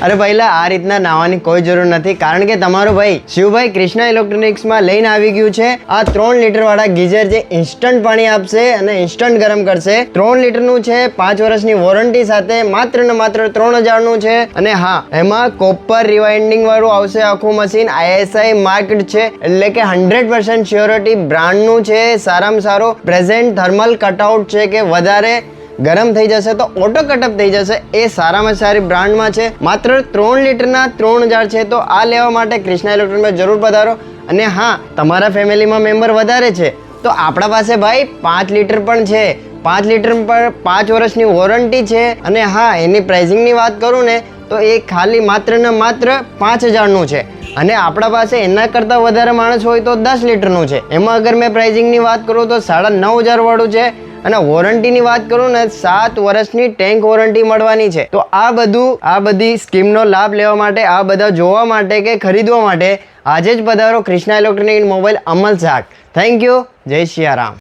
અરે પહેલા આ રીતના નાવાની કોઈ જરૂર નથી, કારણ કે તમારો ભાઈ શિવભાઈ કૃષ્ણા ઇલેક્ટ્રોનિક્સમાં લઈને આવી ગયું છે આ 3 લીટર વાળા ગીઝર, જે ઇન્સ્ટન્ટ પાણી આપશે અને ઇન્સ્ટન્ટ ગરમ કરશે. 3 લીટરનું છે, 5 વર્ષની વોરંટી સાથે, માત્ર ને માત્ર 3000 નું છે. અને હા, એમાં કોપર રિવાઇન્ડિંગ વાળું આવશે આખું મશીન. ISI માર્ક્ડ છે, એટલે કે 100% શ્યોરિટી બ્રાન્ડનું છે. સારામાં સારો પ્રેઝન્ટ થર્મલ કટઆઉટ છે, કે વધારે ગરમ થઈ જશે તો ઓટો કટઅપ થઈ જશે, એ સારામાં સારી બ્રાન્ડમાં છે. માત્ર 3 લીટરના 3000 છે. તો આ લેવા માટે કૃષ્ણા ઇલેક્ટ્રોનિક્સમાં જરૂર પધારો. અને હા, તમારા ફેમિલીમાં મેમ્બર વધારે છે તો આપણા પાસે ભાઈ 5 લીટર પણ છે. 5 લીટર પર 5 વર્ષની વોરંટી છે. અને હા, એની પ્રાઇસિંગની વાત કરું ને તો એ ખાલી માત્ર ને માત્ર 5000નું છે. અને આપણા પાસે એના કરતાં વધારે માણસ હોય તો 10 લીટરનું છે. એમાં અગર મેં પ્રાઇસિંગની વાત કરું તો 9500 વાળું છે. અને વોરંટીની વાત કરું ને 7 વર્ષની ટેન્ક વોરંટી મળવાની છે. તો આ બધી સ્કીમનો લાભ લેવા માટે, આ બધા જોવા માટે કે ખરીદવા માટે આજે જ પધારો Krishna electronic mobile Amalsad. Thank you. જય સિયારામ.